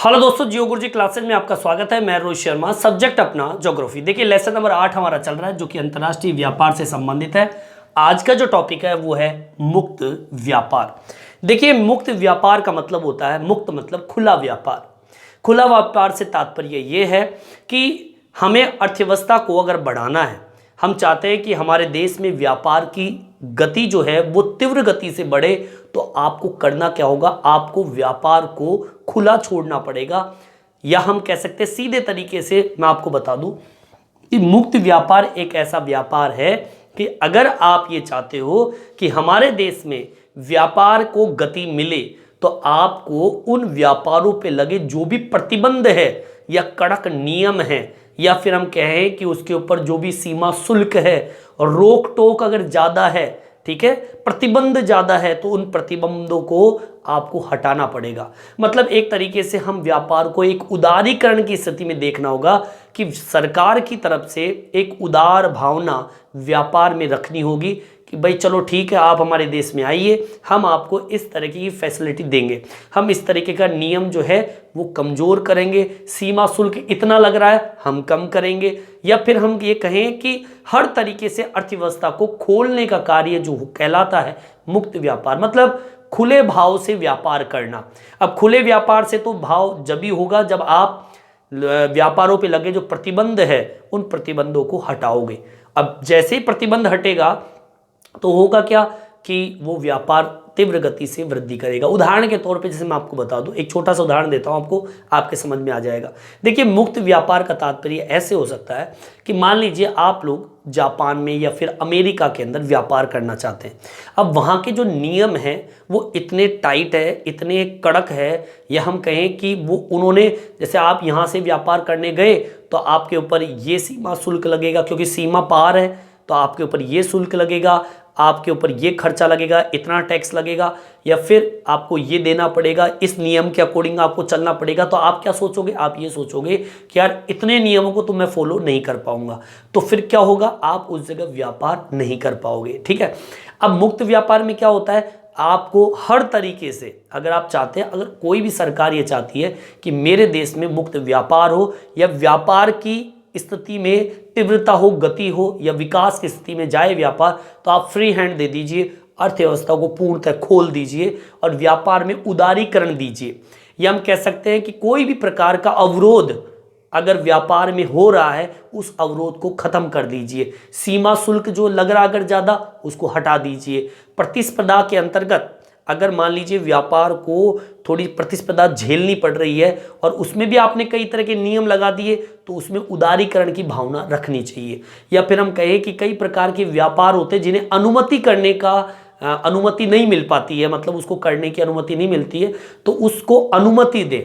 Hello दोस्तों, जियो गुरुजी classes में आपका स्वागत है। मैं रोहित शर्मा। सब्जेक्ट अपना ज्योग्राफी। देखिए लेसन नंबर 8 हमारा चल रहा है जो कि अंतर्राष्ट्रीय व्यापार से संबंधित है। आज का जो टॉपिक है वो है मुक्त व्यापार। देखिए मुक्त व्यापार का मतलब होता है, मुक्त मतलब खुला व्यापार। खुला व्यापार से तात्पर्य ये है कि हमें अर्थव्यवस्था को अगर बढ़ाना है, हम चाहते हैं कि हमारे देश में व्यापार की गति जो है वो तीव्र गति से बढ़े, तो आपको करना क्या होगा, आपको व्यापार को खुला छोड़ना पड़ेगा। या हम कह सकते हैं सीधे तरीके से मैं आपको बता दूं कि मुक्त व्यापार एक ऐसा व्यापार है कि अगर आप ये चाहते हो कि हमारे देश में व्यापार को गति मिले, तो आपको उन व्यापारों पे लगे जो भी प्रतिबंध है या कड़क नियम है, या फिर हम कहें कि उसके ऊपर जो भी सीमा शुल्क है और रोक टोक अगर ज़्यादा है, ठीक है, प्रतिबंध ज़्यादा है, तो उन प्रतिबंधों को आपको हटाना पड़ेगा। मतलब एक तरीके से हम व्यापार को एक उदारीकरण की स्थिति में देखना होगा कि सरकार की तरफ से एक उदार भावना व्यापार में रखनी होगी कि भाई चलो ठीक है, आप हमारे देश में आइए, हम आपको इस तरह की फैसिलिटी देंगे, हम इस तरीके का नियम जो है वो कमज़ोर करेंगे, सीमा शुल्क इतना लग रहा है हम कम करेंगे, या फिर हम ये कहें कि हर तरीके से अर्थव्यवस्था को खोलने का कार्य जो कहलाता है मुक्त व्यापार। मतलब खुले भाव से व्यापार करना। अब खुले व्यापार से तो भाव जब भी होगा जब आप व्यापारों पे लगे जो प्रतिबंध है उन प्रतिबंधों को हटाओगे। अब जैसे ही प्रतिबंध हटेगा तो होगा क्या कि वो व्यापार तीव्र गति से वृद्धि करेगा। उदाहरण के तौर पे जैसे मैं आपको बता दूं, एक छोटा सा उदाहरण देता हूं आपको, आपके समझ में आ जाएगा। देखिए मुक्त व्यापार का तात्पर्य ऐसे हो सकता है कि मान लीजिए आप लोग जापान में या फिर अमेरिका के अंदर व्यापार करना चाहते हैं। अब वहाँ के जो नियम हैं वो इतने टाइट है, इतने कड़क है, या हम कहें कि वो उन्होंने, जैसे आप यहाँ से व्यापार करने गए तो आपके ऊपर ये सीमा शुल्क लगेगा, क्योंकि सीमा पार है तो आपके ऊपर ये शुल्क लगेगा, आपके ऊपर ये खर्चा लगेगा, इतना टैक्स लगेगा, या फिर आपको ये देना पड़ेगा, इस नियम के अकॉर्डिंग आपको चलना पड़ेगा। तो आप क्या सोचोगे, आप ये सोचोगे कि यार इतने नियमों को तो मैं फॉलो नहीं कर पाऊंगा, तो फिर क्या होगा, आप उस जगह व्यापार नहीं कर पाओगे। ठीक है। अब मुक्त व्यापार में क्या होता है, आपको हर तरीके से अगर आप चाहते हैं, अगर कोई भी सरकार ये चाहती है कि मेरे देश में मुक्त व्यापार हो या व्यापार की स्थिति में तीव्रता हो, गति हो, या विकास की स्थिति में जाए व्यापार, तो आप फ्री हैंड दे दीजिए, अर्थव्यवस्था को पूर्णतः खोल दीजिए और व्यापार में उदारीकरण दीजिए। या हम कह सकते हैं कि कोई भी प्रकार का अवरोध अगर व्यापार में हो रहा है उस अवरोध को खत्म कर दीजिए। सीमा शुल्क जो लग रहा अगर ज़्यादा, उसको हटा दीजिए। प्रतिस्पर्धा के अंतर्गत अगर मान लीजिए व्यापार को थोड़ी प्रतिस्पर्धा झेलनी पड़ रही है और उसमें भी आपने कई तरह के नियम लगा दिए, तो उसमें उदारीकरण की भावना रखनी चाहिए। या फिर हम कहें कि कई प्रकार के व्यापार होते हैं जिन्हें अनुमति करने का अनुमति नहीं मिल पाती है, मतलब उसको करने की अनुमति नहीं मिलती है, तो उसको अनुमति दे।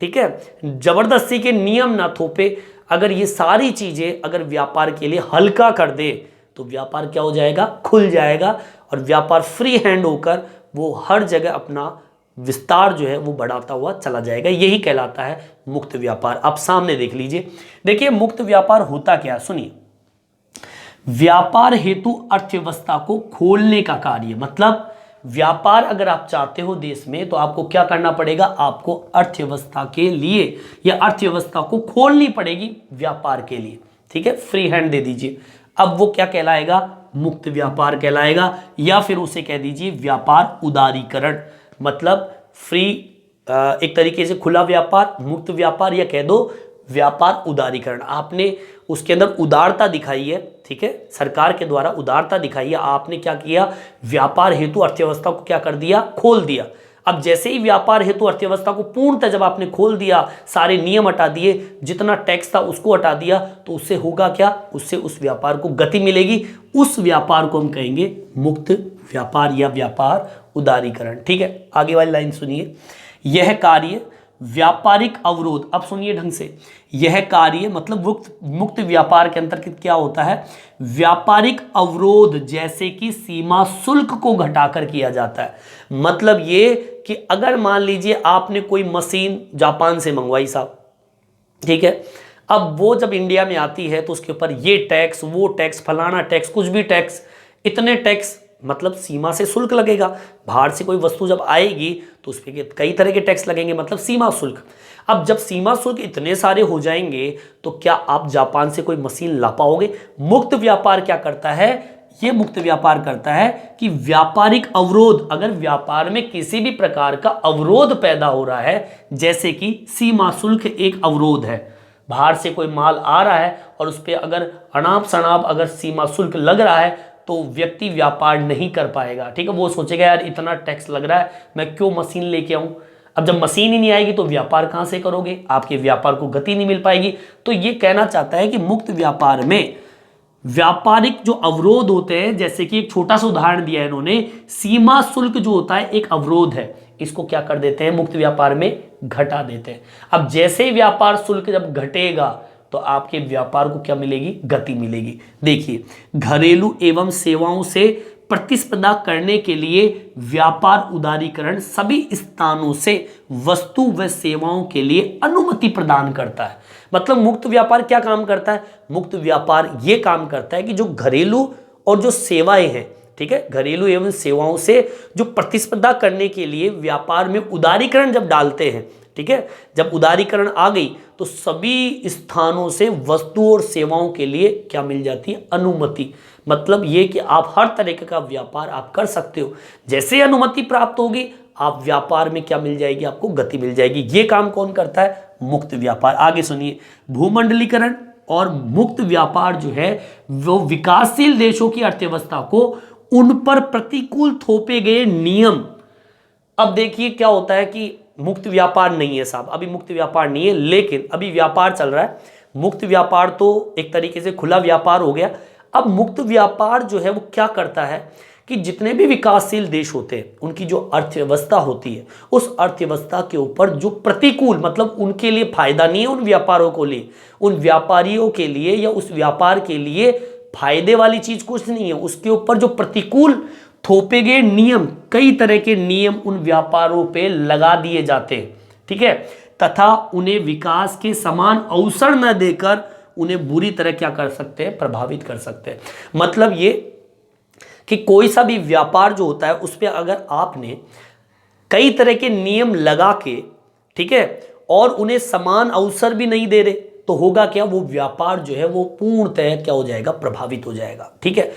ठीक है, जबरदस्ती के नियम ना थोपे। अगर ये सारी चीज़ें अगर व्यापार के लिए हल्का कर दे तो व्यापार क्या हो जाएगा, खुल जाएगा, और व्यापार फ्री हैंड होकर वो हर जगह अपना विस्तार जो है वो बढ़ाता हुआ चला जाएगा। यही कहलाता है मुक्त व्यापार। आप सामने देख लीजिए। देखिए मुक्त व्यापार होता क्या, सुनिए। व्यापार हेतु अर्थव्यवस्था को खोलने का कार्य। मतलब व्यापार अगर आप चाहते हो देश में, तो आपको क्या करना पड़ेगा, आपको अर्थव्यवस्था के लिए या अर्थव्यवस्था को खोलनी पड़ेगी व्यापार के लिए। ठीक है, फ्री हैंड दे दीजिए। अब वो क्या कहलाएगा, मुक्त व्यापार कहलाएगा, या फिर उसे कह दीजिए व्यापार उदारीकरण। मतलब फ्री, एक तरीके से खुला व्यापार, मुक्त व्यापार, या कह दो व्यापार उदारीकरण। आपने उसके अंदर उदारता दिखाई है, ठीक है, सरकार के द्वारा उदारता दिखाई है। आपने क्या किया, व्यापार हेतु अर्थव्यवस्था को क्या कर दिया, खोल दिया। अब जैसे ही व्यापार हेतु अर्थव्यवस्था को पूर्णतः जब आपने खोल दिया, सारे नियम हटा दिए, जितना टैक्स था उसको हटा दिया, तो उससे होगा क्या, उससे उस व्यापार को गति मिलेगी। उस व्यापार को हम कहेंगे मुक्त व्यापार या व्यापार उदारीकरण। ठीक है, आगे वाली लाइन सुनिए। यह कार्य व्यापारिक अवरोध, अब सुनिए ढंग से, यह कार्य मतलब मुक्त व्यापार के अंतर्गत क्या होता है, व्यापारिक अवरोध जैसे कि सीमा शुल्क को घटाकर किया जाता है। मतलब ये कि अगर मान लीजिए आपने कोई मशीन जापान से मंगवाई साहब, ठीक है, अब वो जब इंडिया में आती है तो उसके ऊपर ये टैक्स, वो टैक्स, फलाना टैक्स, कुछ भी टैक्स, इतने टैक्स मतलब सीमा से शुल्क लगेगा। बाहर से कोई वस्तु जब आएगी तो उस पर कई तरह के टैक्स लगेंगे, मतलब सीमा शुल्क। अब जब सीमा शुल्क इतने सारे हो जाएंगे तो क्या आप जापान से कोई मशीन ला पाओगे? मुक्त व्यापार क्या करता है? ये मुक्त व्यापार करता है कि व्यापारिक अवरोध, अगर व्यापार में किसी भी प्रकार का अवरोध पैदा हो रहा है, जैसे कि सीमा शुल्क एक अवरोध है, बाहर से कोई माल आ रहा है और उस पर अगर अनाप शनाप अगर सीमा शुल्क लग रहा है तो व्यक्ति व्यापार नहीं कर पाएगा। ठीक है, वो सोचेगा यार इतना टैक्स लग रहा है, मैं क्यों मशीन लेके आऊं। अब जब मशीन ही नहीं आएगी तो व्यापार कहां से करोगे? आपके व्यापार को गति नहीं मिल पाएगी। तो ये कहना चाहता है कि मुक्त व्यापार में व्यापारिक जो अवरोध होते हैं, जैसे कि एक छोटा सा उदाहरण दिया है इन्होंने, सीमा शुल्क जो होता है एक अवरोध है, इसको क्या कर देते हैं मुक्त व्यापार में? घटा देते हैं। अब जैसे ही व्यापार शुल्क जब घटेगा तो आपके व्यापार को क्या मिलेगी? गति मिलेगी। देखिए, घरेलू एवं सेवाओं से प्रतिस्पर्धा करने के लिए व्यापार उदारीकरण सभी स्थानों से वस्तु व सेवाओं के लिए अनुमति प्रदान करता है। मतलब मुक्त व्यापार क्या काम करता है? मुक्त व्यापार ये काम करता है कि जो घरेलू और जो सेवाएं हैं, ठीक है, घरेलू एवं सेवाओं से जो प्रतिस्पर्धा करने के लिए व्यापार में उदारीकरण जब डालते हैं, ठीक है, जब उदारीकरण आ गई तो सभी स्थानों से वस्तु और सेवाओं के लिए क्या मिल जाती है? अनुमति। मतलब ये कि आप हर तरीके का व्यापार आप कर सकते हो। जैसे अनुमति प्राप्त होगी आप व्यापार में क्या मिल जाएगी? आपको गति मिल जाएगी। ये काम कौन करता है? मुक्त व्यापार। आगे सुनिए, भूमंडलीकरण और मुक्त व्यापार जो है वो विकासशील देशों की अर्थव्यवस्था को उन पर प्रतिकूल थोपे गए नियम। अब देखिए क्या होता है कि मुक्त व्यापार नहीं है साहब, अभी मुक्त व्यापार नहीं है, लेकिन अभी व्यापार चल रहा है। मुक्त व्यापार तो एक तरीके से खुला व्यापार हो गया। अब मुक्त व्यापार जो है वो क्या करता है कि जितने भी विकासशील देश होते हैं उनकी जो अर्थव्यवस्था होती है, उस अर्थव्यवस्था के ऊपर जो प्रतिकूल, मतलब उनके लिए फायदा नहीं है, उन व्यापारों को लिए, उन व्यापारियों के लिए या उस व्यापार के लिए फायदे वाली चीज कुछ नहीं है, उसके ऊपर जो प्रतिकूल थोपे गए नियम, कई तरह के नियम उन व्यापारों पे लगा दिए जाते हैं, ठीक है, तथा उन्हें विकास के समान अवसर न देकर उन्हें बुरी तरह क्या कर सकते हैं? प्रभावित कर सकते हैं। मतलब ये कि कोई सा भी व्यापार जो होता है उस पर अगर आपने कई तरह के नियम लगा के, ठीक है, और उन्हें समान अवसर भी नहीं दे रहे तो होगा क्या? वो व्यापार जो है वो पूर्णतः क्या हो जाएगा? प्रभावित हो जाएगा। ठीक है,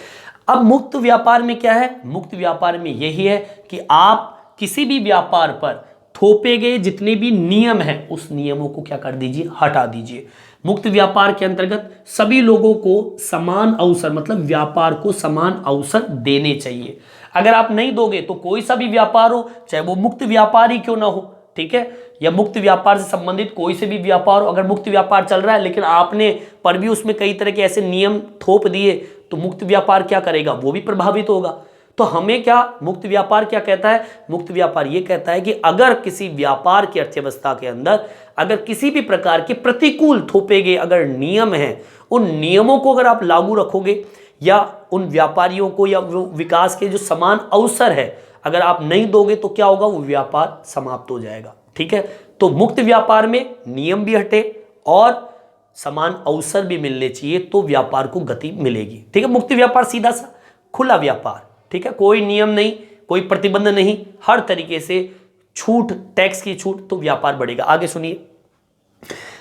अब मुक्त व्यापार में क्या है? मुक्त व्यापार में यही है कि आप किसी भी व्यापार पर थोपे गए जितने भी नियम हैं उस नियमों को क्या कर दीजिए? हटा दीजिए। मुक्त व्यापार के अंतर्गत सभी लोगों को समान अवसर, मतलब व्यापार को समान अवसर देने चाहिए। अगर आप नहीं दोगे तो कोई सा भी व्यापार हो, चाहे वो मुक्त व्यापार ही क्यों ना हो, ठीक है, या मुक्त व्यापार से संबंधित कोई से भी व्यापार हो, अगर मुक्त व्यापार चल रहा है लेकिन आपने पर भी उसमें कई तरह के ऐसे नियम थोप दिए तो मुक्त व्यापार क्या करेगा? वो भी प्रभावित होगा। तो हमें क्या मुक्त व्यापार क्या कहता है? मुक्त व्यापार ये कहता है कि अगर किसी व्यापार की अर्थव्यवस्था के अंदर अगर किसी भी प्रकार के प्रतिकूल थोपे गए अगर नियम हैं, उन नियमों को अगर आप लागू रखोगे या उन व्यापारियों को या विकास के जो समान अवसर है अगर आप नहीं दोगे तो क्या होगा? वो व्यापार समाप्त हो जाएगा। ठीक है, तो मुक्त व्यापार में नियम भी हटे और समान अवसर भी मिलने चाहिए तो व्यापार को गति मिलेगी। ठीक है, मुक्त व्यापार सीधा सा खुला व्यापार, ठीक है, कोई नियम नहीं, कोई प्रतिबंध नहीं, हर तरीके से छूट, टैक्स की छूट, तो व्यापार बढ़ेगा। आगे सुनिए,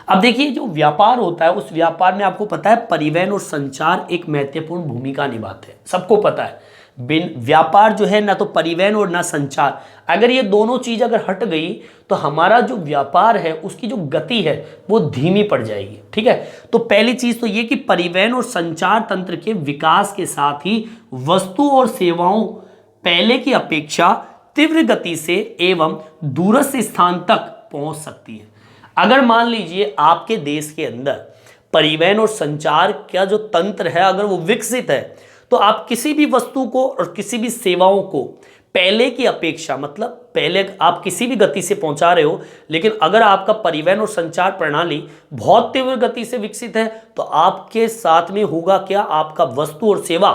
अब देखिए जो व्यापार होता है उस व्यापार में आपको पता है परिवहन और संचार एक महत्वपूर्ण भूमिका निभाते हैं, सबको पता है। बिन व्यापार जो है ना तो परिवहन और ना संचार, अगर ये दोनों चीज अगर हट गई तो हमारा जो व्यापार है उसकी जो गति है वो धीमी पड़ जाएगी। ठीक है, तो पहली चीज तो ये कि परिवहन और संचार तंत्र के विकास के साथ ही वस्तु और सेवाओं पहले की अपेक्षा तीव्र गति से एवं दूरस्थ स्थान तक पहुंच सकती है। अगर मान लीजिए आपके देश के अंदर परिवहन और संचार का जो तंत्र है अगर वो विकसित है तो आप किसी भी वस्तु को और किसी भी सेवाओं को पहले की अपेक्षा, मतलब पहले आप किसी भी गति से पहुंचा रहे हो, लेकिन अगर आपका परिवहन और संचार प्रणाली बहुत तीव्र गति से विकसित है तो आपके साथ में होगा क्या? आपका वस्तु और सेवा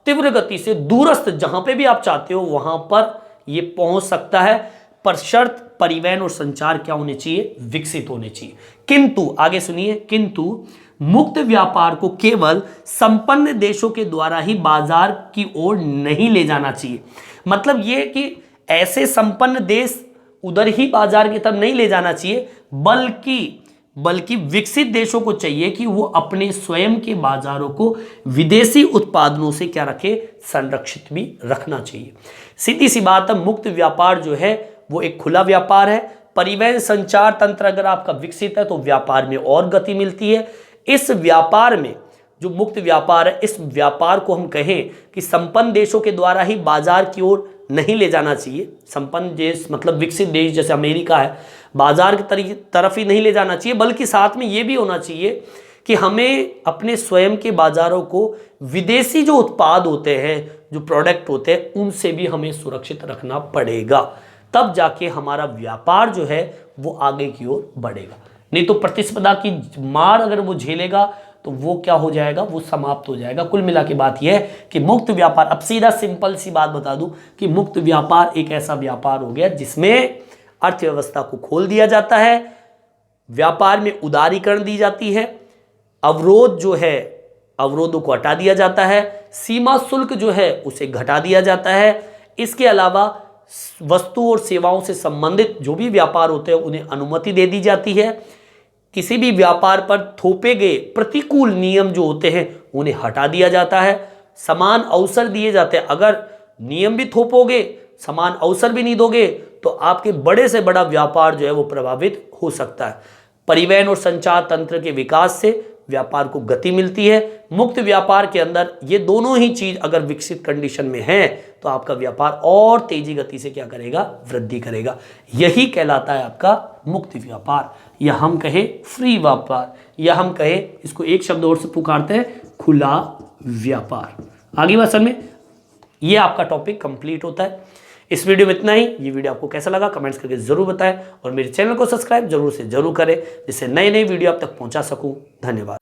तीव्र गति से दूरस्थ जहां पे भी आप चाहते हो वहां पर ये पहुंच सकता है, पर शर्त परिवहन और संचार क्या होने चाहिए? विकसित होने चाहिए। किंतु आगे सुनिए, किंतु मुक्त व्यापार को केवल संपन्न देशों के द्वारा ही बाजार की ओर नहीं ले जाना चाहिए। मतलब ये कि ऐसे संपन्न देश उधर ही बाजार की तरफ नहीं ले जाना चाहिए, बल्कि विकसित देशों को चाहिए कि वो अपने स्वयं के बाजारों को विदेशी उत्पादनों से क्या रखे, संरक्षित भी रखना चाहिए। सीधी सी बात है, मुक्त व्यापार जो है वो एक खुला व्यापार है। परिवहन संचार तंत्र अगर आपका विकसित है तो व्यापार में और गति मिलती है। इस व्यापार में जो मुक्त व्यापार है, इस व्यापार को हम कहें कि संपन्न देशों के द्वारा ही बाजार की ओर नहीं ले जाना चाहिए। संपन्न देश मतलब विकसित देश जैसे अमेरिका है, बाजार की तरफ ही नहीं ले जाना चाहिए, बल्कि साथ में ये भी होना चाहिए कि हमें अपने स्वयं के बाजारों को विदेशी जो उत्पाद होते हैं, जो प्रोडक्ट होते हैं, उनसे भी हमें सुरक्षित रखना पड़ेगा। तब जाके हमारा व्यापार जो है वो आगे की ओर बढ़ेगा। नहीं तो प्रतिस्पर्धा की मार अगर वो झेलेगा तो वो क्या हो जाएगा, वो समाप्त हो जाएगा। कुल मिला के बात यह है कि मुक्त व्यापार, अब सीधा सिंपल सी बात बता दूं कि मुक्त व्यापार एक ऐसा व्यापार हो गया जिसमें अर्थव्यवस्था को खोल दिया जाता है, व्यापार में उदारीकरण दी जाती है, अवरोध जो है अवरोधों को हटा दिया जाता है, सीमा शुल्क जो है उसे घटा दिया जाता है। इसके अलावा वस्तु और सेवाओं से संबंधित जो भी व्यापार होते हैं उन्हें अनुमति दे दी जाती है। किसी भी व्यापार पर थोपे गए प्रतिकूल नियम जो होते हैं उन्हें हटा दिया जाता है। समान अवसर दिए जाते हैं। अगर नियम भी थोपोगे, समान अवसर भी नहीं दोगे तो आपके बड़े से बड़ा व्यापार जो है वो प्रभावित हो सकता है। परिवहन और संचार तंत्र के विकास से व्यापार को गति मिलती है। मुक्त व्यापार के अंदर ये दोनों ही चीज अगर विकसित कंडीशन में है तो आपका व्यापार और तेजी गति से क्या करेगा, वृद्धि करेगा। यही कहलाता है आपका मुक्त व्यापार, या हम कहें फ्री व्यापार, या हम कहें इसको एक शब्द और से पुकारते हैं खुला व्यापार। आगे बात समझ में, ये आपका टॉपिक कंप्लीट होता है। इस वीडियो में इतना ही। ये वीडियो आपको कैसा लगा कमेंट्स करके जरूर बताएं और मेरे चैनल को सब्सक्राइब जरूर से जरूर करें जिससे नए नए वीडियो आप तक पहुंचा सकूं। धन्यवाद।